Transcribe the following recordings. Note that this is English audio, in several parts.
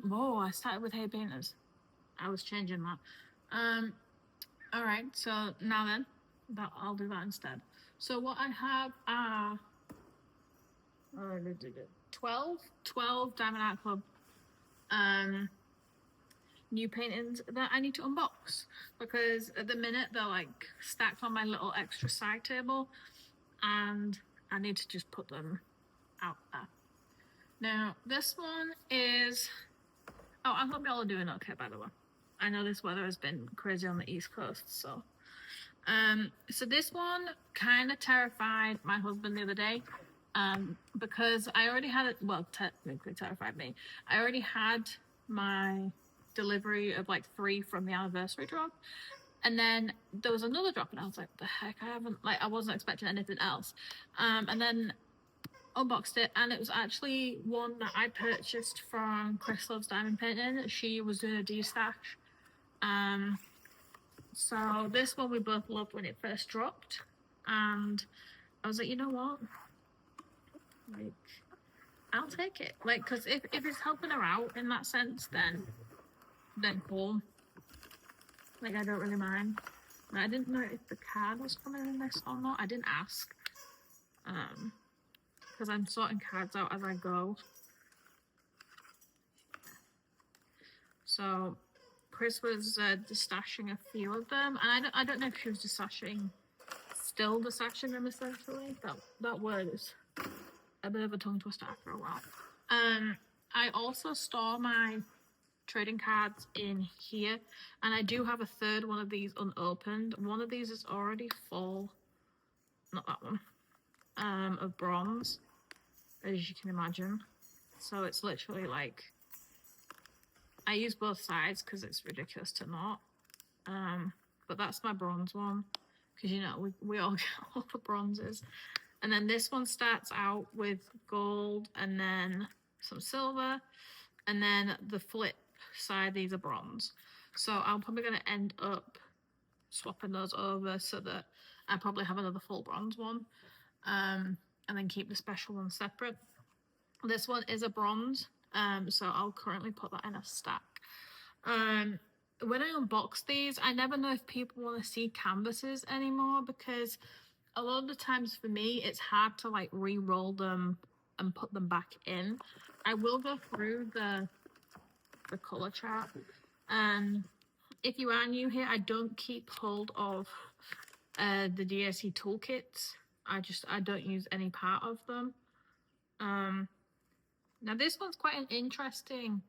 Whoa, I started with hay painters. I was changing that. All right, so now then, I'll do that instead. So what I have are 12 Diamond Art Club new paintings that I need to unbox, because at the minute they're like stacked on my little extra side table and I need to just put them out there. Now this one is, oh, I hope y'all are doing okay, by the way. I know this weather has been crazy on the East Coast, so this one kind of terrified my husband the other day, because I already had it, well, technically terrified me. I already had my delivery of like 3 from the anniversary drop, and then there was another drop and I was like, the heck, I wasn't expecting anything else, and then unboxed it, and it was actually one that I purchased from Chris Loves Diamond Painting. She was doing a de-stash. So this one we both loved when it first dropped, and I was like, you know what, like, I'll take it, like, because if it's helping her out in that sense, then cool, like, I don't really mind. I didn't know if the card was coming in this or not. I didn't ask, because I'm sorting cards out as I go. So Chris was destashing a few of them, and I don't know if she was still destashing them, essentially. That word is a bit of a tongue twister after a while. I also store my trading cards in here, and I do have a third one of these unopened. One of these is already full, not that one, of bronze, as you can imagine. So it's literally like, I use both sides because it's ridiculous to not. But that's my bronze one, because, you know, we all get all the bronzes. And then this one starts out with gold and then some silver, and then the flip side, these are bronze. So I'm probably going to end up swapping those over so that I probably have another full bronze one, and then keep the special one separate. This one is a bronze, so I'll currently put that in a stack. When I unbox these, I never know if people want to see canvases anymore, because a lot of the times for me it's hard to like re-roll them and put them back in. I will go through the color chart. If you are new here, I don't keep hold of the DSC toolkits. I don't use any part of them. Now this one's quite an interesting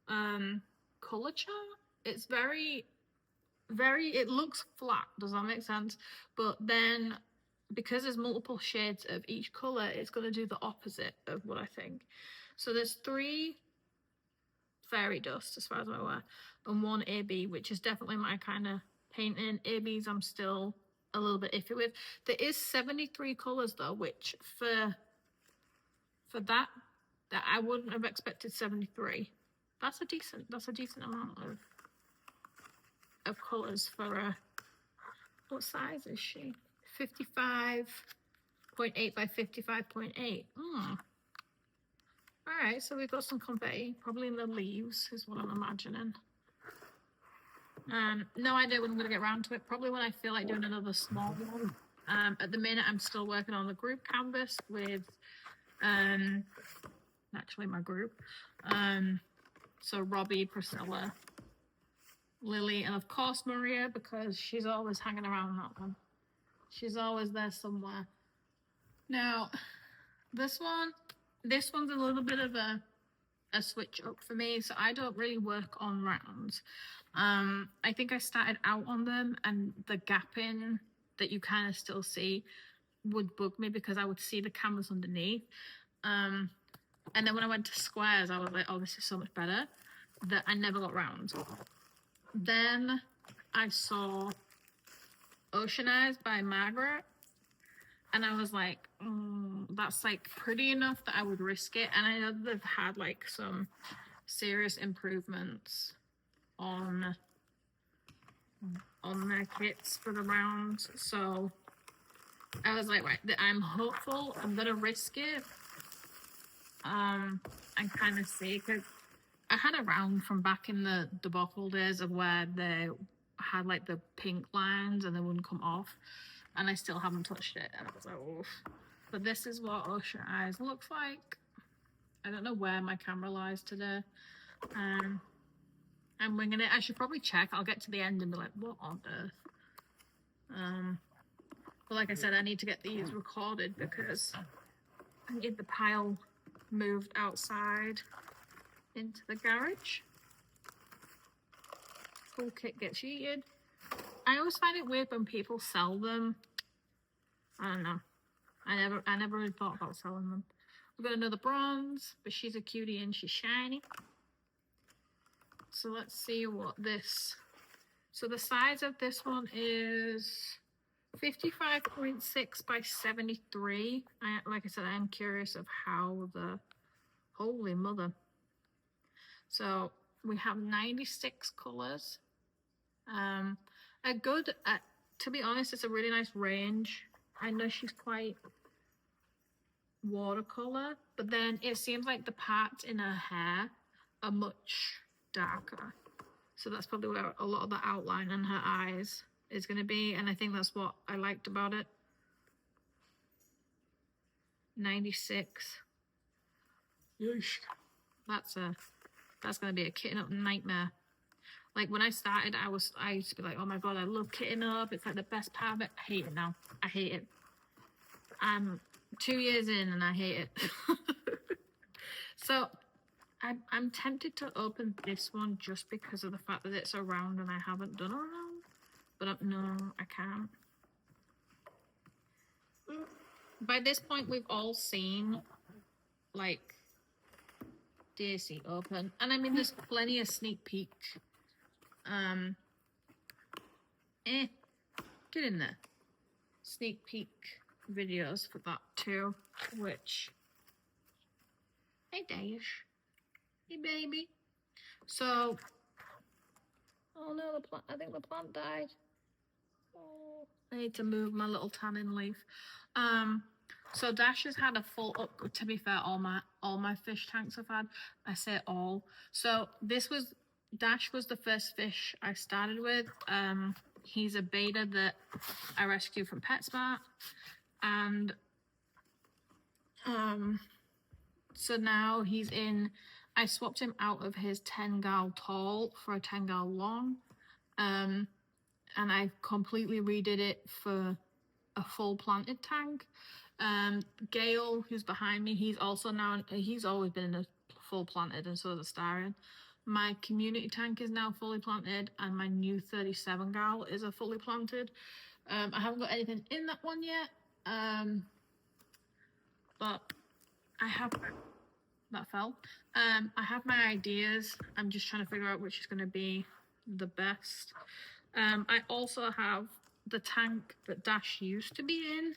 color chart. It's very, it looks flat, does that make sense? But then because there's multiple shades of each color, it's going to do the opposite of what I think. So there's 3 fairy dust, as far as I'm aware, and 1 AB, which is definitely my kind of painting. ABs I'm still a little bit iffy with. There is 73 colors though, which for that I wouldn't have expected 73. That's a decent amount of colors for what size is she? 55.8 by 55.8. All right, so we've got some confetti, probably in the leaves is what I'm imagining. No idea when I'm gonna get around to it. Probably when I feel like doing another small one. At the minute, I'm still working on the group canvas with, actually my group. So Robbie, Priscilla, Lily, and of course Maria, because she's always hanging around that one. She's always there somewhere. Now, this one's a little bit of a switch up for me, so I don't really work on rounds. I think I started out on them, and the gapping that you kind of still see would bug me because I would see the canvas underneath. And then when I went to squares, I was like, oh, this is so much better, that I never got rounds. Then I saw Ocean Eyes by Margaret, and I was like, that's like pretty enough that I would risk it. And I know they've had like some serious improvements on their kits for the rounds, so I was like, right, I'm hopeful, I'm gonna risk it, and kind of see, because I had a round from back in the debacle days of where they had like the pink lines and they wouldn't come off, and I still haven't touched it, and I was like, oh. But this is what Ocean Eyes looks like. I don't know where my camera lies today. I'm winging it. I should probably check. I'll get to the end and be like, what on earth? But like I said, I need to get these recorded because I need the pile moved outside into the garage. Full kit gets yeeted. I always find it weird when people sell them. I don't know. I never really thought about selling them. We've got another bronze, but she's a cutie and she's shiny. So let's see what this. So the size of this one is 55.6 by 73. Like I said, I am curious of how the, holy mother. So we have 96 colors. A good, to be honest, it's a really nice range. I know she's quite watercolor, but then it seems like the parts in her hair are much darker. So that's probably where a lot of the outline in her eyes is going to be, and I think that's what I liked about it. 96. Yeesh. That's going to be a kitten up nightmare. Like when I started, I used to be like, oh my god, I love kitten up. It's like the best part of it. I hate it now. I hate it. I'm 2 years in and I hate it. So I'm tempted to open this one just because of the fact that it's a round and I haven't done a round. But no, I can't. By this point, we've all seen like Daisy open, and I mean there's plenty of sneak peek. Get in there. Sneak peek videos for that too, which, hey Dash, hey baby. So, oh no, the plant, I think the plant died. Oh, I need to move my little tannin leaf. So Dash has had a full up. To be fair, all my fish tanks have had. I say all. So Dash was the first fish I started with. He's a beta that I rescued from PetSmart, and so now he's in. I swapped him out of his 10 gal tall for a 10 gal long, and I completely redid it for a full planted tank. Gail, who's behind me, he's always been in a full planted, and so is a Starion. My community tank is now fully planted, and my new 37 gal is a fully planted. I haven't got anything in that one yet, but I have that fell. I have my ideas. I'm just trying to figure out which is going to be the best. I also have the tank that Dash used to be in.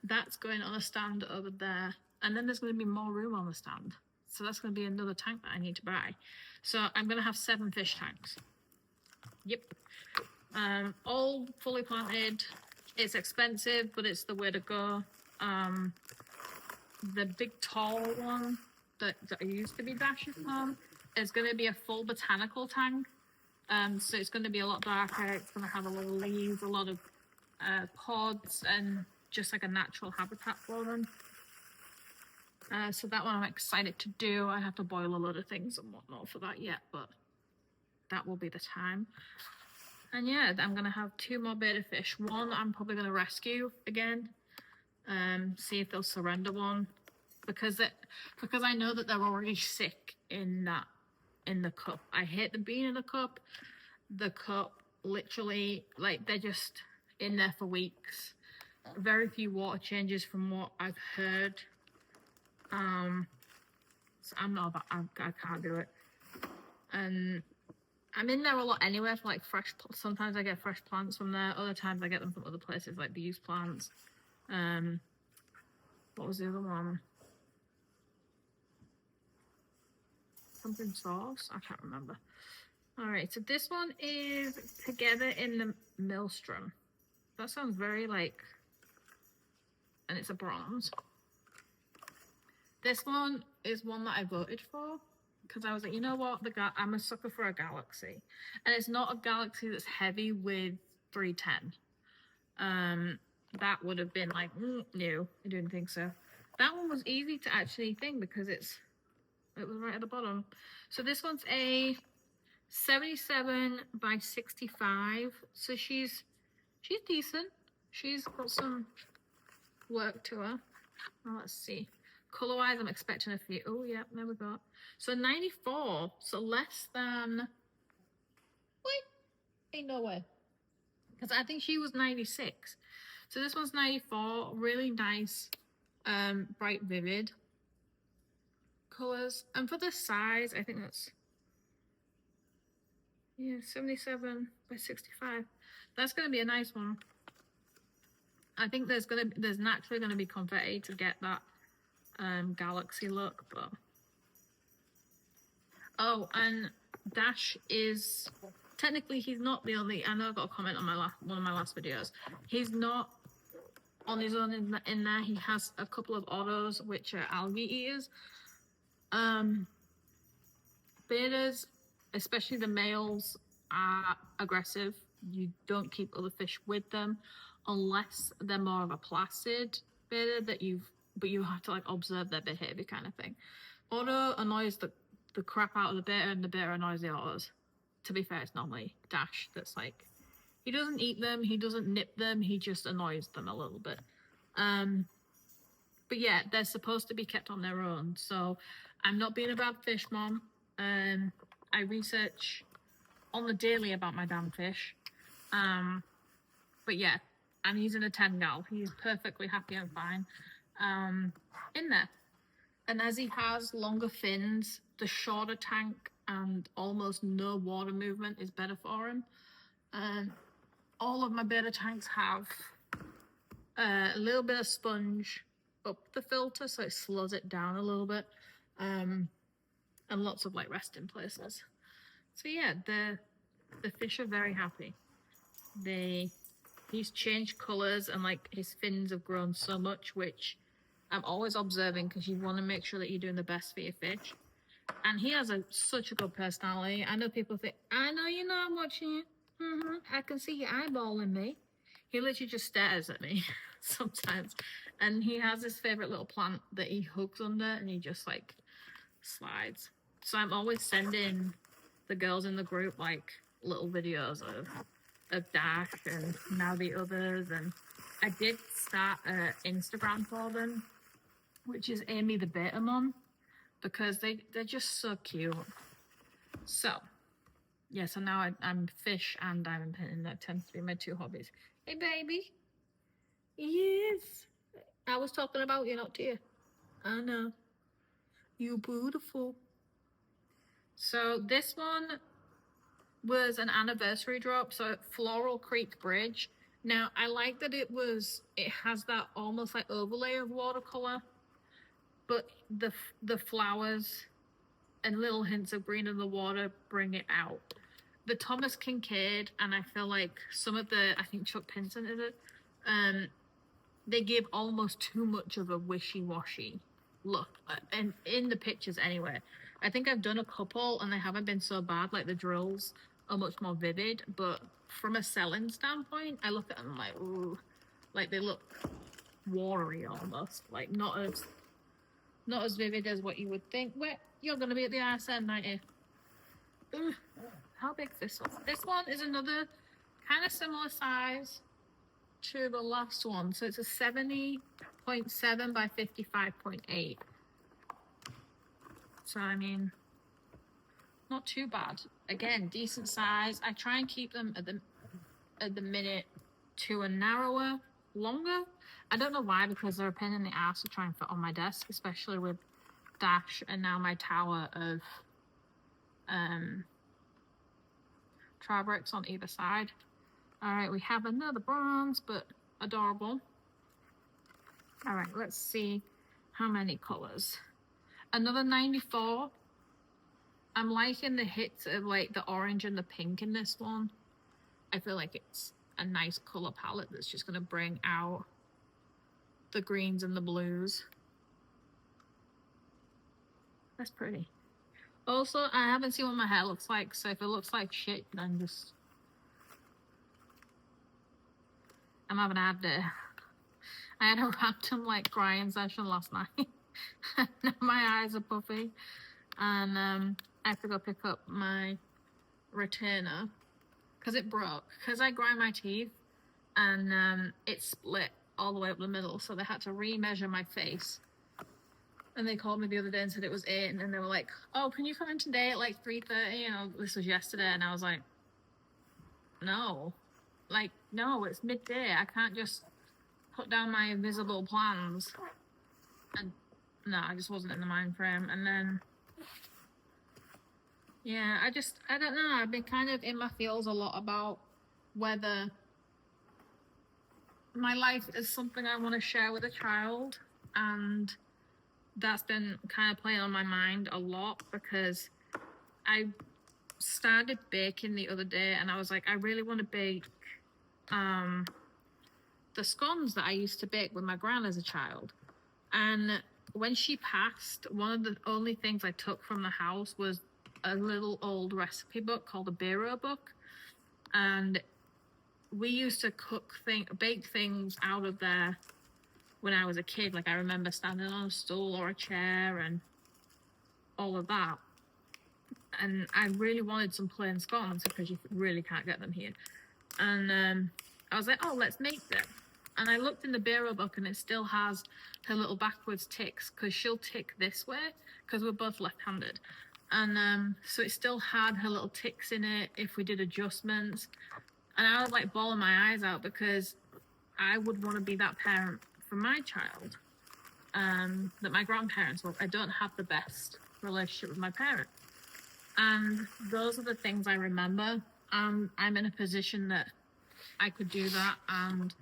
That's going on a stand over there, and then there's going to be more room on the stand. So that's going to be another tank that I need to buy. So I'm going to have 7 fish tanks. Yep. All fully planted. It's expensive, but it's the way to go. The big tall one that used to be Dash's farm is going to be a full botanical tank. So it's going to be a lot darker. It's going to have a lot of leaves, a lot of pods, and just like a natural habitat for them. So that one I'm excited to do. I have to boil a lot of things and whatnot for that yet, but that will be the time. And yeah, I'm going to have 2 more betta fish. One I'm probably going to rescue again. See if they'll surrender one. Because I know that they're already sick in the cup. I hate them being in the cup. The cup, literally, like, they're just in there for weeks. Very few water changes from what I've heard. So I can't do it. And I'm in there a lot anyway for like sometimes I get fresh plants from there. Other times I get them from other places like the used plants. What was the other one? Something sauce? I can't remember. Alright, so this one is Together in the Maelstrom. That sounds very like... And it's a bronze. This one is one that I voted for because I was like, you know what, I'm a sucker for a galaxy, and it's not a galaxy that's heavy with 310. That would have been like, no, I didn't think so. That one was easy to actually think because it was right at the bottom. So this one's a 77 by 65. So she's decent. She's got some work to her. Well, let's see. Color wise, I'm expecting a few. Oh, yeah, there we go. So 94. So less than. Wait, ain't no way. Because I think she was 96. So this one's 94. Really nice, bright, vivid colors. And for the size, I think that's 77 by 65. That's gonna be a nice one. I think there's naturally gonna be confetti to get that galaxy look, but oh, and Dash is technically he's not the only. I know I got a comment on one of my last videos. He's not on his own in there. He has a couple of autos which are algae eaters. Betas, especially the males, are aggressive. You don't keep other fish with them unless they're more of a placid beta but you have to like observe their behavior kind of thing. Auto annoys the crap out of the beta and the beta annoys the autos. To be fair, it's normally Dash that's like, he doesn't eat them, he doesn't nip them, he just annoys them a little bit. But yeah, they're supposed to be kept on their own. So I'm not being a bad fish mom. I research on the daily about my damn fish. But yeah, I'm using a 10 gal. He's perfectly happy and fine in there. And as he has longer fins, the shorter tank and almost no water movement is better for him. All of my beta tanks have a little bit of sponge up the filter, so it slows it down a little bit, and lots of like resting places. So yeah, the fish are very happy. He's changed colors and like his fins have grown so much, which I'm always observing because you want to make sure that you're doing the best for your fish. And he has such a good personality. I know people think, I know you know I'm watching you. I can see you eyeballing me. He literally just stares at me sometimes. And he has his favorite little plant that he hooks under and he just like slides. So I'm always sending the girls in the group like little videos of Dash and now the others. And I did start an Instagram for them, which is Amy the Beta Mom, because they're just so cute. So yeah, so now I'm fish and diamond painting. That tends to be my two hobbies. Hey baby. Yes. I was talking about you, not to you. I know. You beautiful. So this one was an anniversary drop, so Floral Creek Bridge. Now I like that it has that almost like overlay of watercolor, but the flowers and little hints of green in the water bring it out. The Thomas Kincaid, and I feel like some of I think Chuck Pinson is it, they give almost too much of a wishy-washy look, and in the pictures anyway. I think I've done a couple and they haven't been so bad, like the drills are much more vivid, but from a selling standpoint, I look at them like, ooh, like they look watery almost, like not as vivid as what you would think. Wait, you're gonna be at the RSM, aren't you? Ooh, how big's this one? This one is another kind of similar size to the last one. So it's a 70.7 by 55.8. So I mean, not too bad. Again, decent size. I try and keep them at the minute to a narrower, longer. I don't know why, because they're a pain in the ass to try and fit on my desk, especially with Dash and now my tower of Trabricks on either side. All right, we have another bronze, but adorable. All right, let's see how many colors. Another 94. I'm liking the hits of like the orange and the pink in this one. I feel like it's a nice color palette that's just going to bring out the greens and the blues. That's pretty. Also, I haven't seen what my hair looks like, so if it looks like shit, then just... I'm having a bad day. I had a random, like, crying session last night. My eyes are puffy. And I have to go pick up my retainer because it broke. Because I grind my teeth and it split all the way up the middle, so they had to re-measure my face. And they called me the other day and said it was 8, and then they were like, oh, can you come in today at like 3:30? And this was yesterday, and I was like, no. Like, no, it's midday. I can't just put down my invisible plans. And no, I just wasn't in the mind frame. And then, yeah, I don't know. I've been kind of in my feels a lot about whether my life is something I want to share with a child, and that's been kind of playing on my mind a lot because I started baking the other day and I was like, I really want to bake the scones that I used to bake with my gran as a child. And when she passed, one of the only things I took from the house was a little old recipe book called a Bureau book, and we used to bake things out of there when I was a kid. Like, I remember standing on a stool or a chair and all of that. And I really wanted some plain scones because you really can't get them here. And I was like, oh, let's make them. And I looked in the Bureau book and it still has her little backwards ticks because she'll tick this way because we're both left-handed. And so it still had her little ticks in it if we did adjustments. And I was like bawling my eyes out because I would want to be that parent for my child that my grandparents were. I don't have the best relationship with my parents. And those are the things I remember. I'm in a position that I could do that, and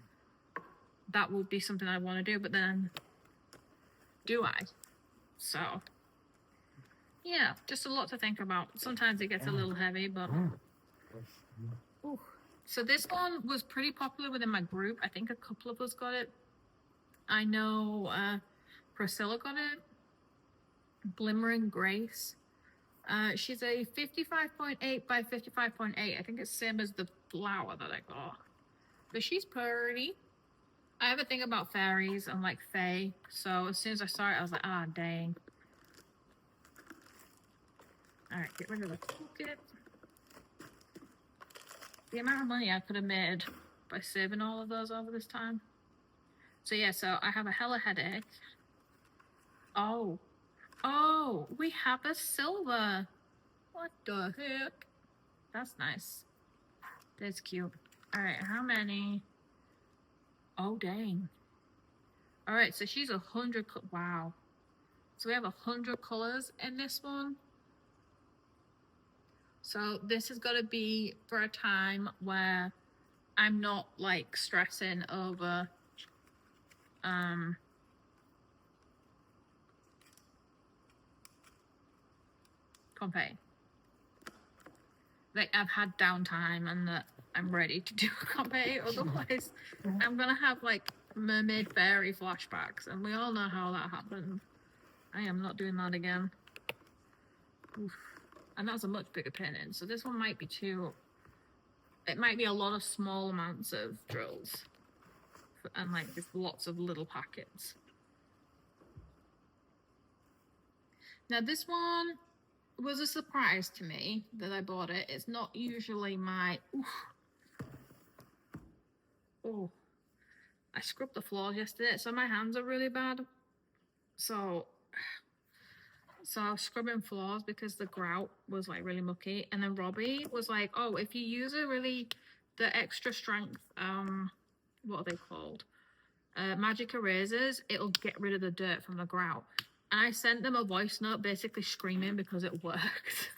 that would be something I want to do, but then do I? So, yeah, just a lot to think about. Sometimes it gets a little heavy, but... Ooh. So this one was pretty popular within my group. I think a couple of us got it. I know Priscilla got it. Glimmering Grace. She's a 55.8 by 55.8. I think it's the same as the flower that I got. But she's pretty. I have a thing about fairies and like fae. So as soon as I saw it, I was like, ah, dang. Alright, get rid of the ticket. The amount of money I could have made by saving all of those over this time. So yeah, so I have a hella headache. Oh, we have a silver. What the heck? That's nice. That's cute. All right, how many? Oh, dang. All right, so she's 100. Wow. So we have 100 colors in this one. So this is got to be for a time where I'm not like stressing over confetti. Like, I've had downtime and that I'm ready to do confetti. Otherwise, I'm gonna have like Mermaid fairy flashbacks, and we all know how that happened. I am not doing that again. Oof. And that's a much bigger painting, so this one might be too... It might be a lot of small amounts of drills. And like just lots of little packets. Now this one was a surprise to me that I bought it. It's not usually my... Oh, I scrubbed the floors yesterday, so my hands are really bad. So I was scrubbing floors because the grout was like really mucky. And then Robbie was like, oh, if you use the extra strength, what are they called? Magic erasers, it'll get rid of the dirt from the grout. And I sent them a voice note basically screaming because it worked.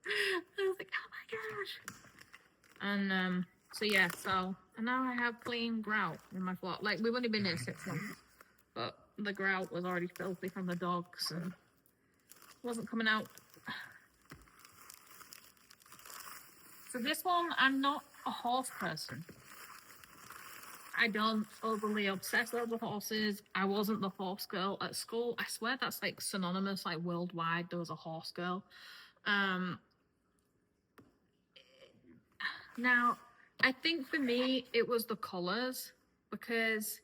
I was like, oh my gosh. And so yeah, and now I have clean grout in my floor. Like, we've only been here 6 months, but the grout was already filthy from the dogs and wasn't coming out. So this one, I'm not a horse person. I don't overly obsess over horses. I wasn't the horse girl at school. I swear that's like synonymous, like worldwide. There was a horse girl. Now, I think for me it was the colors, because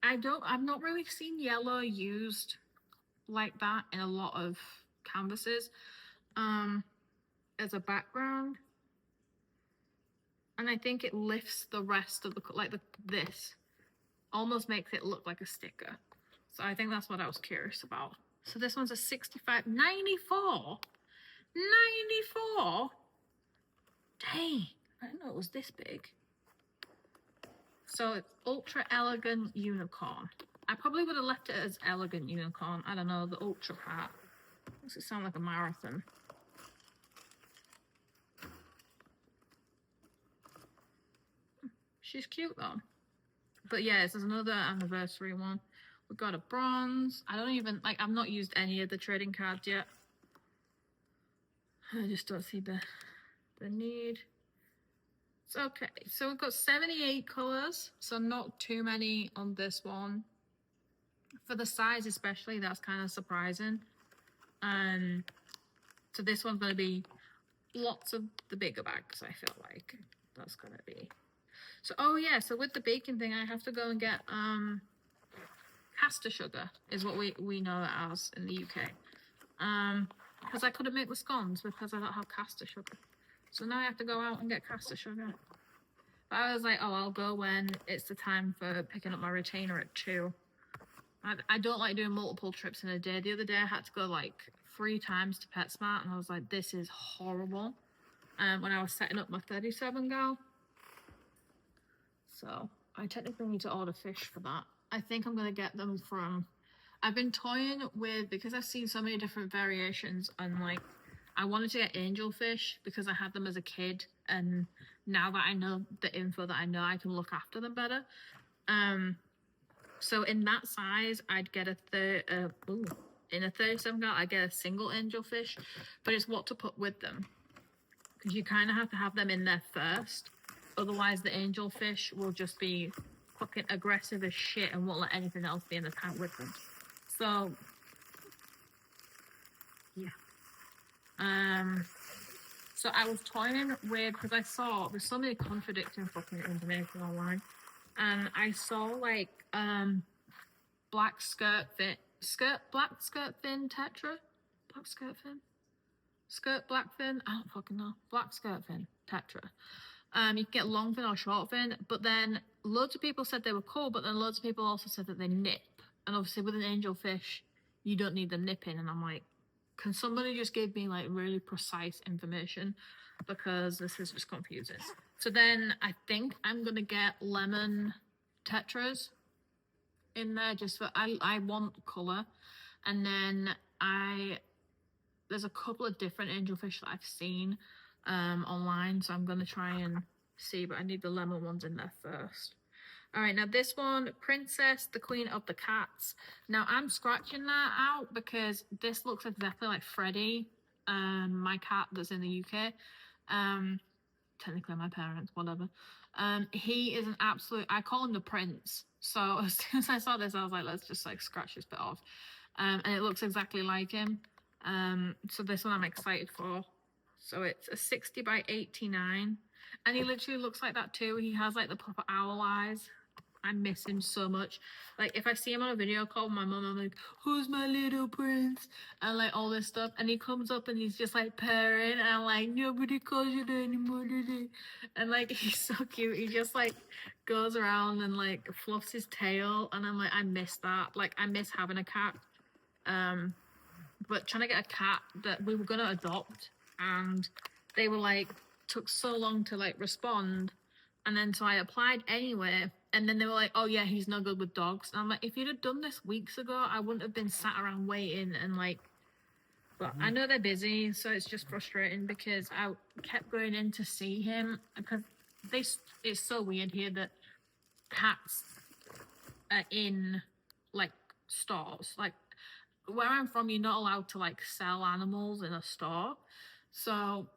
I've not really seen yellow used like that in a lot of canvases as a background, and I think it lifts the rest of the this almost makes it look like a sticker. So I think that's what I was curious about. So this one's a 65, 94, 94. Dang, I didn't know it was this big. So it's ultra elegant unicorn. I probably would have left it as elegant unicorn. I don't know, the ultra part makes it sound like a marathon. She's cute though. But yes, there's another anniversary one. We've got a bronze. I don't even, like, I've not used any of the trading cards yet. I just don't see the need. It's okay. So we've got 78 colors, so not too many on this one. For the size especially, that's kind of surprising. So this one's going to be lots of the bigger bags, I feel like. That's going to be. So, oh yeah, so with the baking thing, I have to go and get caster sugar, is what we know it as in the UK. Because I couldn't make the scones because I don't have caster sugar. So now I have to go out and get caster sugar. But I was like, oh, I'll go when it's the time for picking up my retainer at 2. I don't like doing multiple trips in a day. The other day I had to go like 3 times to PetSmart, and I was like, this is horrible. When I was setting up my 37 gal. So I technically need to order fish for that. I think I'm going to get them from... I've been toying with, because I've seen so many different variations, and like, I wanted to get angelfish because I had them as a kid, and now that I know the info that I know, I can look after them better. So in that size, I'd get in a 37 gal, I get a single angelfish, but it's what to put with them, because you kind of have to have them in there first. Otherwise, the angelfish will just be fucking aggressive as shit and won't let anything else be in the tank with them. So, yeah. So I was toying with, because I saw there's so many contradicting fucking information online, and I saw like black skirt fin tetra, black fin. I don't fucking know. Black skirt fin tetra. You can get long fin or short fin, but then loads of people said they were cool, but then loads of people also said that they nip. And obviously with an angelfish, you don't need them nipping. And I'm like, can somebody just give me like really precise information, because this is just confusing. So then I think I'm gonna get lemon tetras in there, just for I want color. And then there's a couple of different angelfish that I've seen online, so I'm gonna try and see, but I need the lemon ones in there first. All right, now this one, Princess, the Queen of the Cats. Now I'm scratching that out because this looks exactly like Freddie, my cat that's in the UK. Technically my parents, whatever. He is an absolute, I call him the prince. So as soon as I saw this, I was like, let's just like scratch this bit off. And it looks exactly like him. So this one I'm excited for. So it's a 60 by 89. And he literally looks like that too. He has like the proper owl eyes. I miss him so much. Like if I see him on a video call with my mum, I'm like, who's my little prince? And like all this stuff. And he comes up and he's just like purring. And I'm like, nobody calls you that anymore, do they? And like, he's so cute. He just like goes around and like fluffs his tail. And I'm like, I miss that. Like I miss having a cat. But trying to get a cat that we were going to adopt. And they were like, took so long to like respond. And then so I applied anyway, and then they were like, oh yeah, he's no good with dogs. And I'm like, if you'd have done this weeks ago, I wouldn't have been sat around waiting. And like, but I know they're busy, so it's just frustrating because I kept going in to see him, because it's so weird here that cats are in like stores. Like where I'm from, you're not allowed to like sell animals in a store. So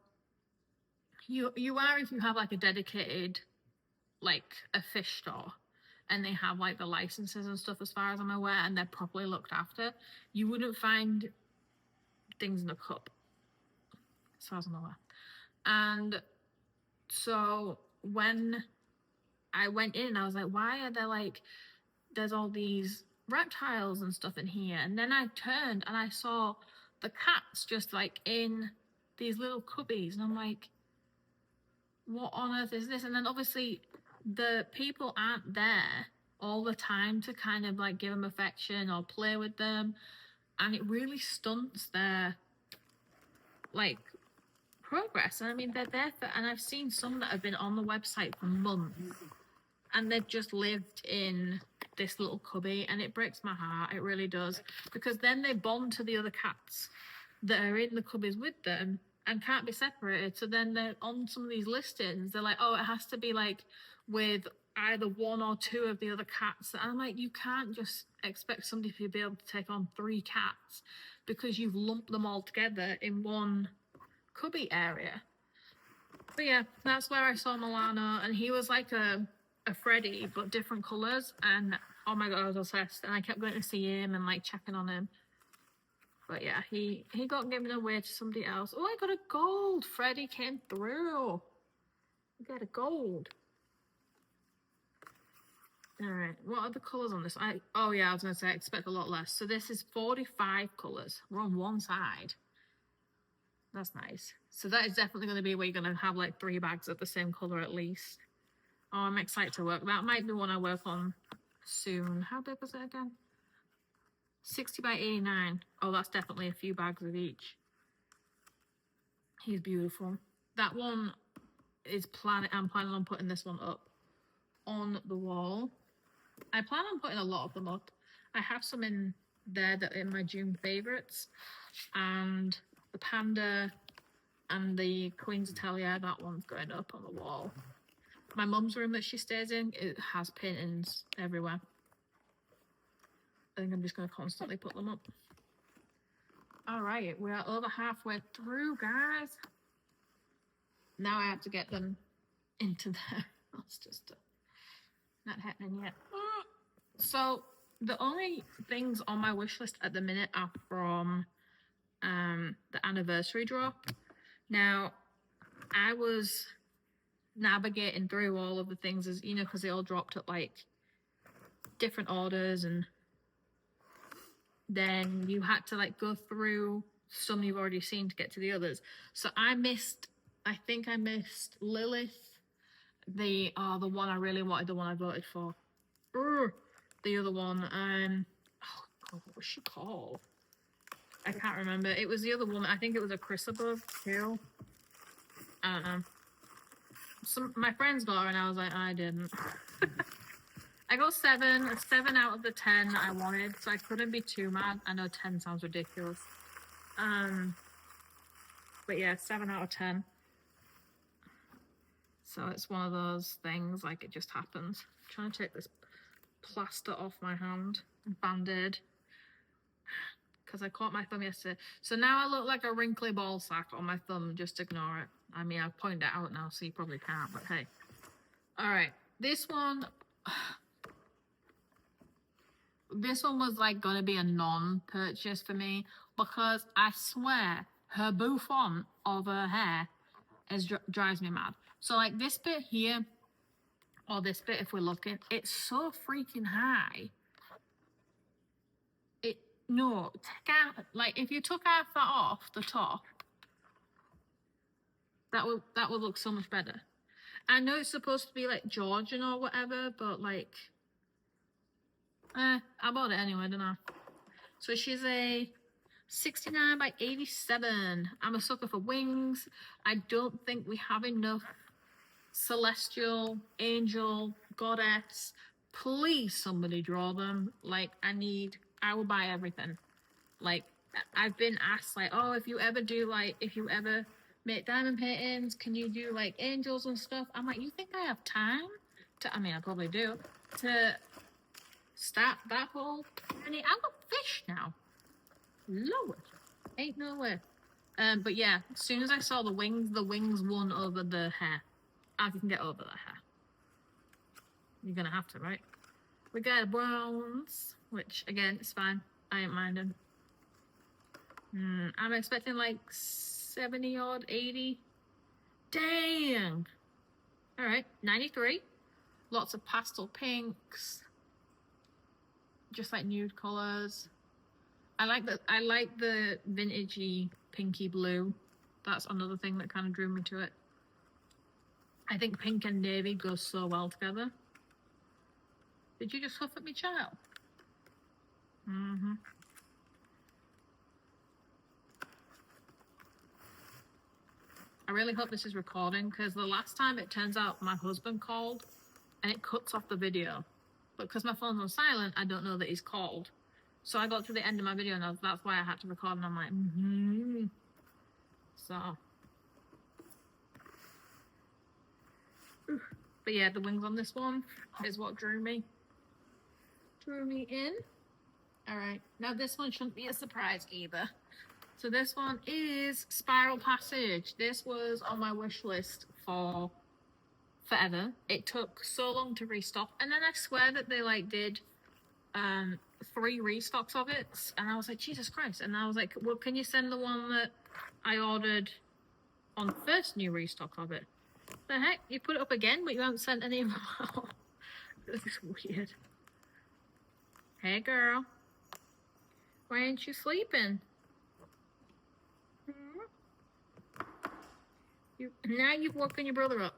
you are if you have like a dedicated like a fish store and they have like the licenses and stuff as far as I'm aware, and they're properly looked after, you wouldn't find things in a cup as far as I'm aware. And so when I went in, I was like, why are there like, there's all these reptiles and stuff in here? And then I turned and I saw the cats just like in these little cubbies, and I'm like, what on earth is this? And then obviously the people aren't there all the time to kind of like give them affection or play with them, and it really stunts their like progress. And I mean, they're there for, and I've seen some that have been on the website for months and they've just lived in this little cubby, and it breaks my heart. It really does, because then they bond to the other cats that are in the cubbies with them and can't be separated. So then they're on some of these listings, they're like, oh, it has to be like with either one or two of the other cats. And I'm like, you can't just expect somebody to be able to take on 3 cats because you've lumped them all together in one cubby area. But yeah, that's where I saw Milano, and he was like a Freddy but different colors, and oh my god, I was obsessed, and I kept going to see him and like checking on him. But yeah, he got given away to somebody else. Oh, I got a gold. Freddy came through. I got a gold. All right, what are the colors on this? Oh yeah, I was gonna say I expect a lot less. So this is 45 colors. We're on one side. That's nice. So that is definitely going to be where you're going to have like 3 bags of the same color at least. Oh, I'm excited to work. That might be one I work on soon. How big was it again? 60 by 89. Oh, that's definitely a few bags of each. He's beautiful. That one is I'm planning on putting this one up on the wall. I plan on putting a lot of them up. I have some in there that are in my June favorites, and the panda and the Queen's Italia, that one's going up on the wall. My mum's room that she stays in, it has paintings everywhere. I think I'm just going to constantly put them up. All right, we are over halfway through, guys. Now I have to get them into there. That's just not happening yet. So the only things on my wish list at the minute are from the anniversary drop. Now, I was navigating through all of the things, as you know, because they all dropped at like different orders, and then you had to like go through some you've already seen to get to the others. So I think I missed Lilith, the one I really wanted, the one I voted for. The other one, oh god, what was she called? I can't remember. It was the other woman. I think it was a Chrysabug too. I don't know. My friends got her and I was like, I didn't. I got 7 out of the 10 that I wanted, so I couldn't be too mad. I know 10 sounds ridiculous. But yeah, 7 out of 10. So it's one of those things, like it just happens. I'm trying to take this plaster off my hand, Band-Aid, because I caught my thumb yesterday. So now I look like a wrinkly ball sack on my thumb. Just ignore it. I mean, I've pointed it out now, so you probably can't, but hey. All right, this one was like gonna be a non-purchase for me, because I swear her bouffant of her hair drives me mad. So like this bit here, or this bit if we're looking, it's so freaking high. No, take out, like if you took half that off the top, that would look so much better. I know it's supposed to be like Georgian or whatever, but like, I bought it anyway, didn't I? So she's a 69 by 87. I'm a sucker for wings. I don't think we have enough celestial, angel, goddess. Please somebody draw them. Like I would buy everything. Like I've been asked like, oh, if you ever make diamond paintings, can you do like angels and stuff? I'm like, you think I have time to, I mean, I probably do, to start that whole journey? I got fish now. Lord, ain't no way. But yeah, as soon as I saw the wings won over the hair. I can get over the hair. You're gonna have to, right? We got a bronze, which again, it's fine. I ain't minding. I'm expecting like 70 odd, 80. Dang! Alright, 93. Lots of pastel pinks. Just like nude colors. I like the vintagey pinky blue. That's another thing that kind of drew me to it. I think pink and navy go so well together. Did you just huff at me, child? I really hope this is recording, because the last time it turns out my husband called and it cuts off the video. But because my phone's on silent, I don't know that he's called. So I got to the end of my video and that's why I had to record, and I'm like, So. But yeah, the wings on this one is what drew me in. Alright, now this one shouldn't be a surprise either. So this one is Spiral Passage. This was on my wish list for forever. It took so long to restock, and then I swear that they like did 3 restocks of it, and I was like, Jesus Christ. And I was like, well, can you send the one that I ordered on the first new restock of it? The heck? You put it up again, but you haven't sent any of them out. This is weird. Hey girl, why ain't you sleeping? Now you've woken your brother up.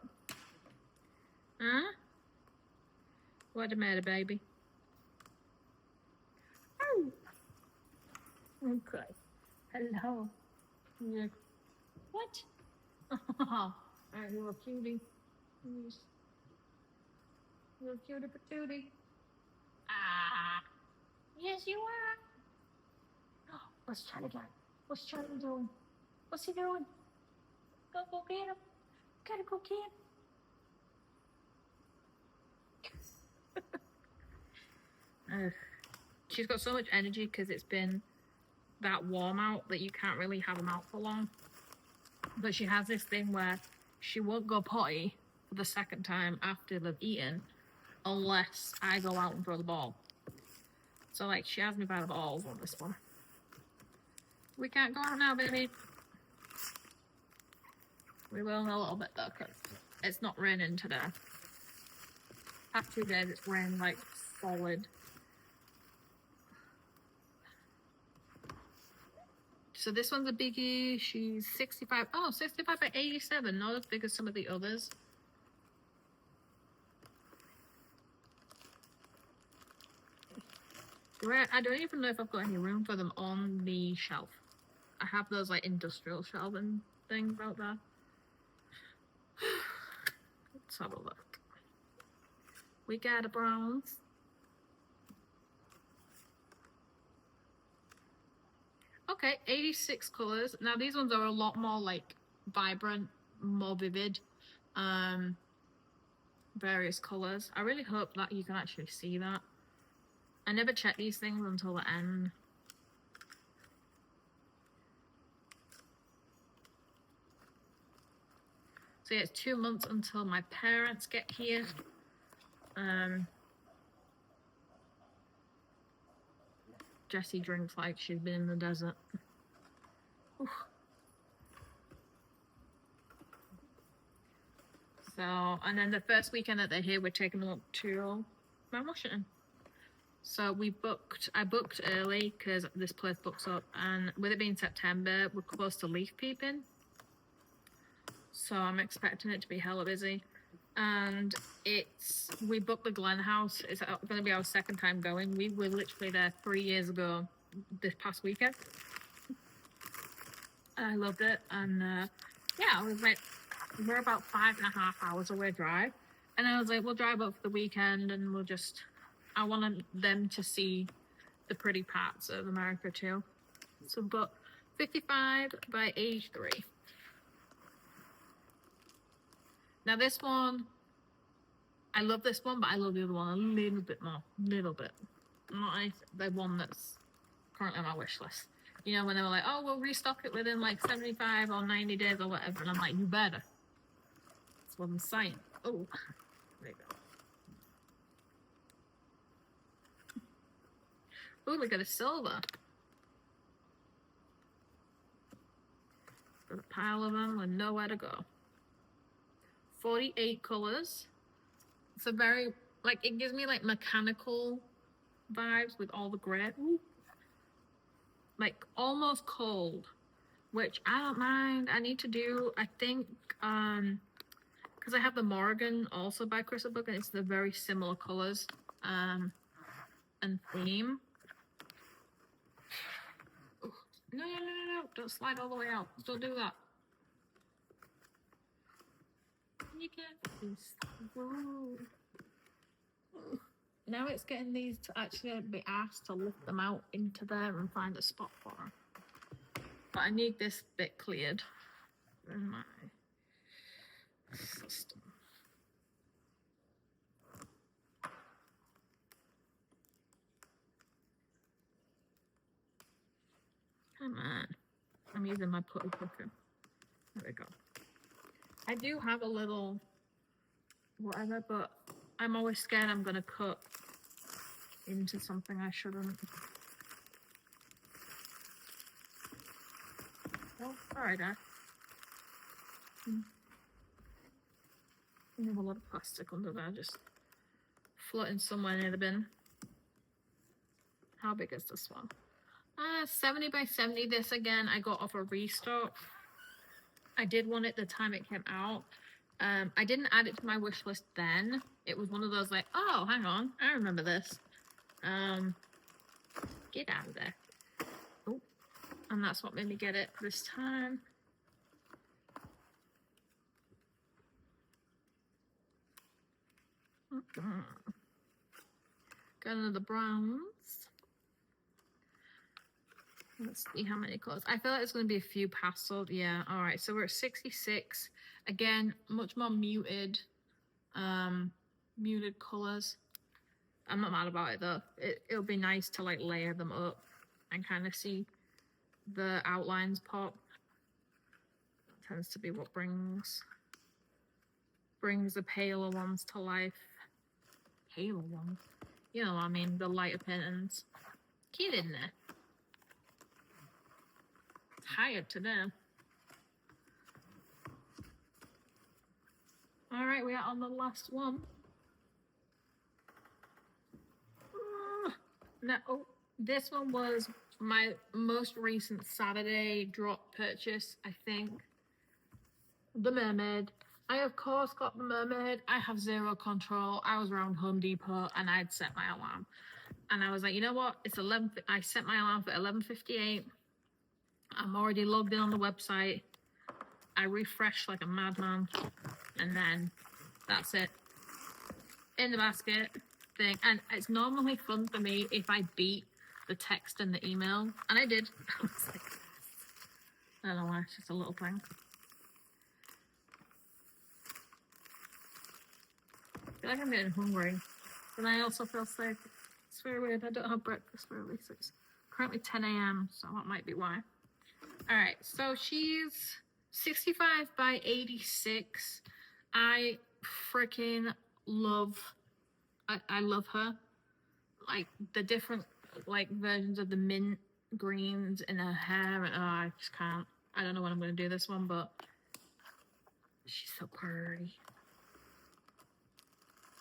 Huh? What's the matter, baby? Oh. Okay. Hello. Yeah. What? Oh, you're a cutie. You're a cutie patootie. Ah. Yes, you are. Oh, what's Charlie doing? What's Charlie doing? What's he doing? Go get him. Gotta go get him. She's got so much energy because it's been that warm out that you can't really have them out for long. But she has this thing where she won't go potty for the second time after they've eaten unless I go out and throw the ball. So like, she has me by the balls on this one. We can't go out now, baby. We will in a little bit though, because it's not raining today. Past 2 days it's rained like solid. So this one's a biggie. She's 65. Oh, 65 by 87. Not as big as some of the others. I don't even know if I've got any room for them on the shelf. I have those like industrial shelving things out there. Let's have a look. We got a bronze. Okay, 86 colors. Now these ones are a lot more like vibrant, more vivid, various colors. I really hope that you can actually see that. I never check these things until the end. So yeah, it's 2 months until my parents get here. Jessie drinks like she's been in the desert. Oof. So, and then the first weekend that they're here, we're taking them up to Mount Washington. So I booked early because this place books up, and with it being September, we're close to leaf peeping. So I'm expecting it to be hella busy. And we booked the Glen House. It's going to be our second time going. We were literally there 3 years ago this past weekend. I loved it. And yeah, I was like, we're about 5.5 hours away drive. And I was like, we'll drive up for the weekend and I wanted them to see the pretty parts of America too. So, but 55 by 83. Now this one, I love this one, but I love the other one a little bit more. Little bit. Not the one that's currently on my wish list. You know, when they were like, oh, we'll restock it within like 75 or 90 days or whatever. And I'm like, you better. That's what I'm saying. Oh, there you go. Ooh, we got a silver. Got a pile of them with nowhere to go. 48 colors. It's a very, like, it gives me like mechanical vibes with all the grit. Like almost cold, which I don't mind. I need to do, I think, because I have the Morgan also by Crystal Book, and it's the very similar colors and theme. Ooh. No, no, no, no, no, don't slide all the way out. Don't do that. You can't. Whoa. Now it's getting these to actually be asked to lift them out into there and find a spot for them. But I need this bit cleared in my system. Come on. I'm using my putty cooker. There we go. I do have a little whatever, but I'm always scared I'm going to cut into something I shouldn't. Oh, sorry, Dad. I have a lot of plastic under there, just floating somewhere near the bin. How big is this one? 70 by 70. This again, I got off a restock. I did one at the time it came out. I didn't add it to my wish list then. It was one of those like, oh, hang on, I remember this. Get out of there. Oh, and that's what made me get it this time. Got another bronze. Let's see how many colors. I feel like it's going to be a few pastel. Yeah, all right. So we're at 66. Again, much more muted, muted colors. I'm not mad about it though. It'll be nice to like layer them up and kind of see the outlines pop. That tends to be what brings the paler ones to life. Paler ones? You know what I mean, the lighter paintings. Cute, isn't it? Tired today. All right, we are on the last one. Now, oh, this one was my most recent Saturday drop purchase, I think. The Mermaid. I, of course, got the Mermaid. I have zero control. I was around Home Depot and I'd set my alarm. And I was like, you know what? It's 11. I set my alarm for 11:58. I'm already logged in on the website. I refresh like a madman. And then that's it. In the basket thing. And it's normally fun for me if I beat the text and the email. And I did. I was like, I don't know why, it's just a little thing. I feel like I'm getting hungry. But I also feel sick. It's very weird. I don't have breakfast for at least it's currently 10 a.m. So that might be why. Alright, so she's 65 by 86. I freaking love, I love her. Like the different like versions of the mint greens in her hair, and I just can't. I don't know when I'm going to do this one, but she's so pretty.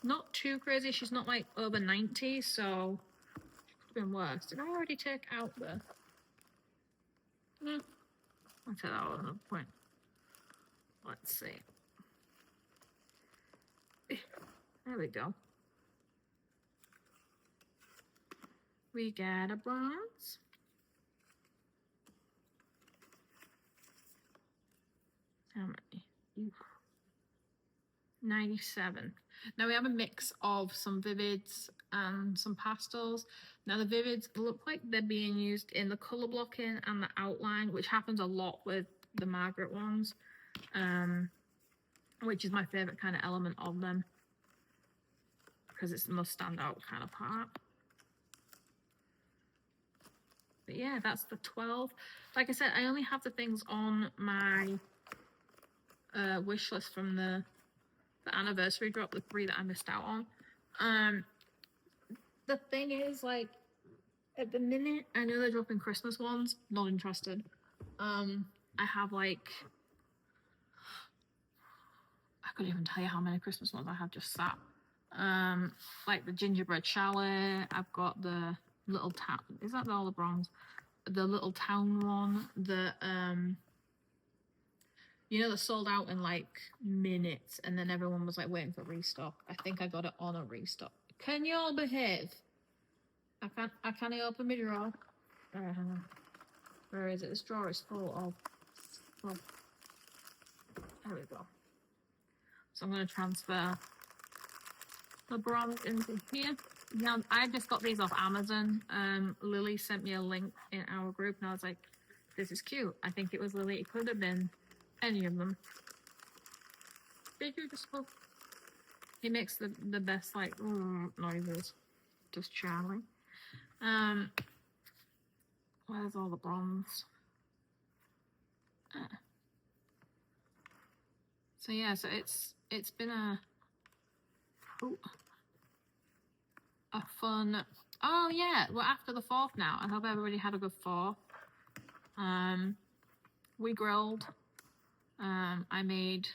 Not too crazy. She's not like over 90, so it could have been worse. Did I already take out the... No. I'll take that out at another point. Let's see. There we go. We got a bronze. How many? Oof. 97. Now we have a mix of some vivids and some pastels. Now the vivids look like they're being used in the color blocking and the outline, which happens a lot with the Margaret ones, which is my favorite kind of element of them because it's the most standout kind of part. But yeah, that's the 12. Like I said, I only have the things on my wish list from the anniversary drop, the 3 that I missed out on. The thing is, like, At the minute, I know they're dropping Christmas ones. Not interested. I have like, I couldn't even tell you how many Christmas ones I have just sat. Like the gingerbread chalet. I've got the little town. Is that all the bronze? The little town one. The you know, that sold out in like minutes, and then everyone was like waiting for restock. I think I got it on a restock. Can you all behave? I can't open my drawer. Where is it? This drawer is full of. Oh, there we go. So I'm going to transfer the bronze into here. Now, I just got these off Amazon. Lily sent me a link in our group, and I was like, this is cute. I think it was Lily. It could have been any of them. Beautiful. He makes the best, like, noises. Just Charlie. Where's all the bronze? So yeah, so it's been a fun. Oh yeah, we're after the 4th now. I hope everybody had a good 4th. We grilled. I made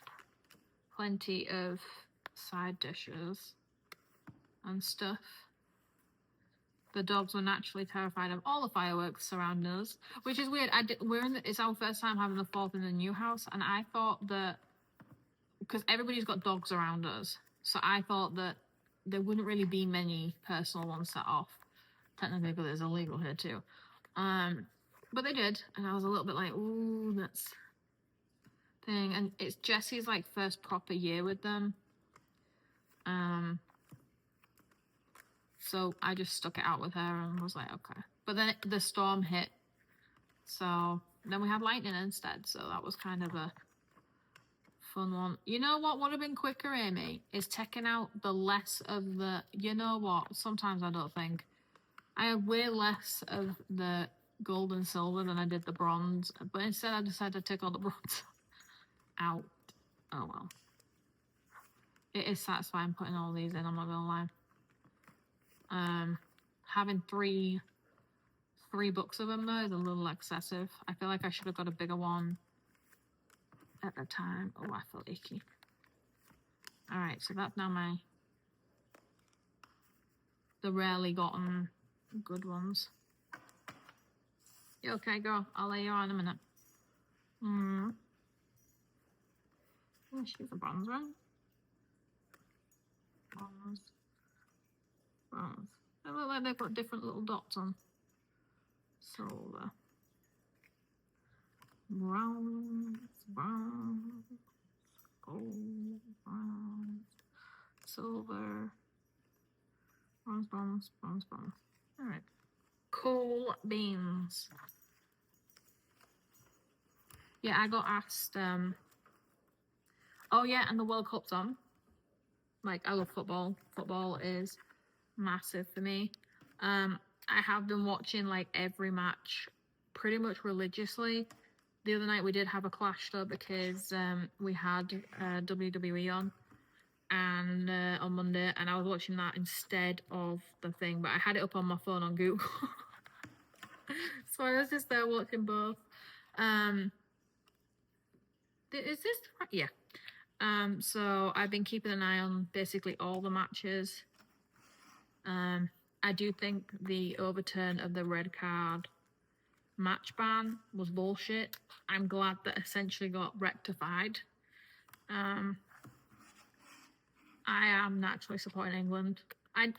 plenty of side dishes and stuff. The dogs were naturally terrified of all the fireworks surrounding us, which is weird. It's our first time having the 4th in the new house, and I thought that because everybody's got dogs around us, so I thought that there wouldn't really be many personal ones set off. Technically, but it's illegal here too. But they did, and I was a little bit like, ooh, that's thing. And it's Jessie's like first proper year with them. So I just stuck it out with her and was like, okay. But then the storm hit, so then we had lightning instead. So that was kind of a fun one. You know what would have been quicker, Amy, is taking out the less of the. You know what? Sometimes I don't think I have way less of the gold and silver than I did the bronze. But instead, I decided to take all the bronze out. Oh well. It is satisfying putting all these in. I'm not gonna lie. Having three books of them though is a little excessive. I feel like I should have got a bigger one at the time. Oh, I feel icky. All right, so that's now the rarely gotten good ones. You okay, girl? I'll lay you on in a minute. Oh, she's a bronze, right? Bronze. They look like they've got different little dots on. Silver. Bronze. Gold. Bronze. Silver. Bronze. Alright. Cool beans. Yeah, I got asked, oh yeah, and the World Cup's on. Like, I love football. Football is massive for me. I have been watching like every match pretty much religiously. The other night we did have a clash though because we had WWE on and on Monday, and I was watching that instead of the thing, but I had it up on my phone on Google. So I was just there watching both. Is this right? Yeah. So I've been keeping an eye on basically all the matches. I do think the overturn of the red card match ban was bullshit. I'm glad that essentially got rectified. I am naturally supporting England.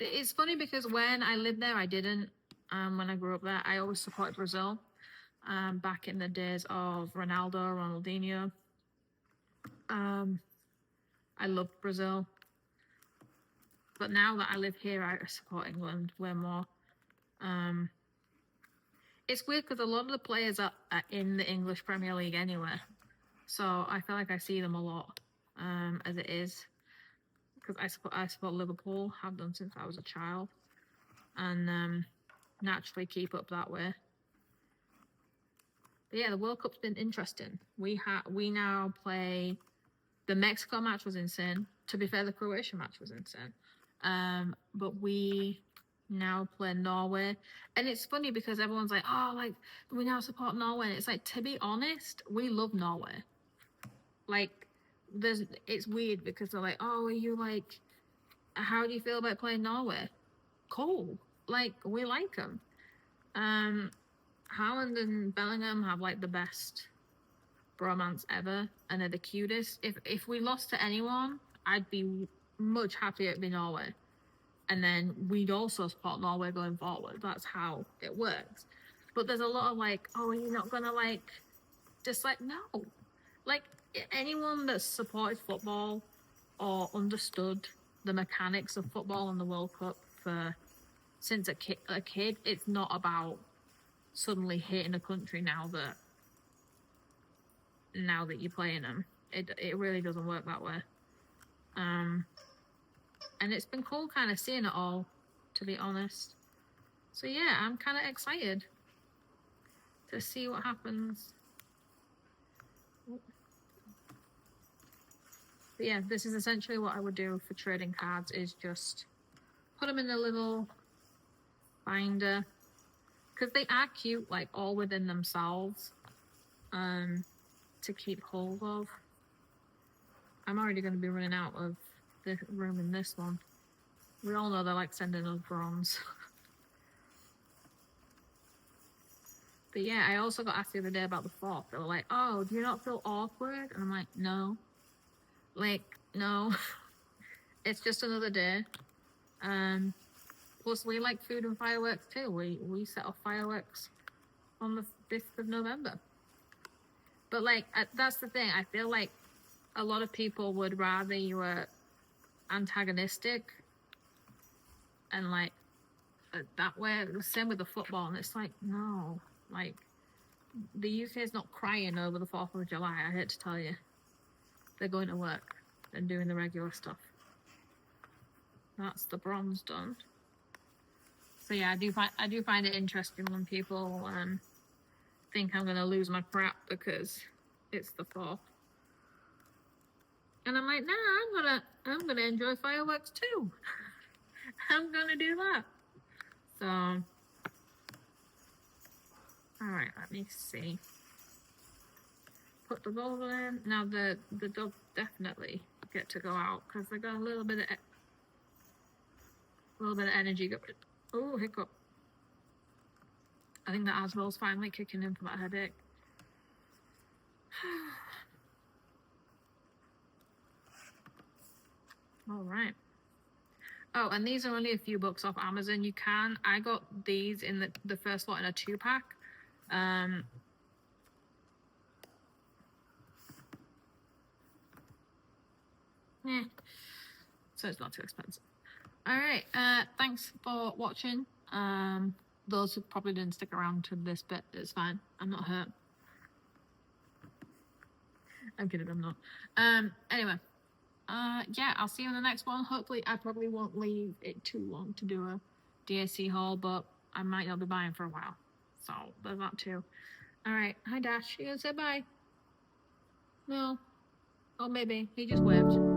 It's funny because when I lived there, I didn't. When I grew up there, I always supported Brazil. Back in the days of Ronaldinho. I loved Brazil. But now that I live here, I support England way more. It's weird because a lot of the players are in the English Premier League anyway. So I feel like I see them a lot as it is. Because I support Liverpool, have done since I was a child. And naturally keep up that way. But yeah, the World Cup's been interesting. We now play. The Mexico match was insane. To be fair, the Croatia match was insane. But we now play Norway. And it's funny because everyone's like, oh, like, we now support Norway. And it's like, to be honest, we love Norway. Like, it's weird because they're like, oh, are you like, how do you feel about playing Norway? Cool. Like, we like them. Haaland and Bellingham have like the best bromance ever, and they're the cutest. If we lost to anyone, I'd be much happier it'd be Norway. And then we'd also support Norway going forward. That's how it works. But there's a lot of like, oh, you're not gonna like, just like, no. Like, anyone that's supported football or understood the mechanics of football and the World Cup since a kid, it's not about suddenly hating a country now that you're playing them. It really doesn't work that way. And it's been cool kind of seeing it all, to be honest. So yeah, I'm kind of excited to see what happens. But yeah, this is essentially what I would do for trading cards, is just put them in a little binder, because they are cute, like all within themselves, to keep hold of. I'm already going to be running out of the room in this one. We all know they like sending us bronze. But yeah, I also got asked the other day about the 4th. They were like, oh, do you not feel awkward? And I'm like, no. Like, no. It's just another day. Plus, we like food and fireworks too. We set off fireworks on the 5th of November. But like, that's the thing. I feel like a lot of people would rather you were antagonistic and like that way. Same with the football, and it's like, no, like the UK is not crying over the 4th of July. I hate to tell you, they're going to work and doing the regular stuff. That's the bronze done. So yeah, I do find it interesting when people think I'm gonna lose my crap because it's the 4th. And I'm like, nah, I'm gonna enjoy fireworks too. I'm gonna do that. So, all right, let me see. Put the gold in. Now the dogs definitely get to go out because they got a little bit of energy. Oh, hiccup. I think the Aswell's finally kicking in for that headache. All right. Oh, and these are only a few bucks off Amazon. I got these in the first lot in a 2-pack. So it's not too expensive. All right. Thanks for watching. Those who probably didn't stick around to this bit, it's fine. I'm not hurt. I'm kidding, I'm not. Anyway. Yeah, I'll see you in the next one. Hopefully, I probably won't leave it too long to do a DAC haul, but I might not be buying for a while. So, there's that too. Alright, hi Dash. You gonna say bye? No. Oh, maybe. He just waved.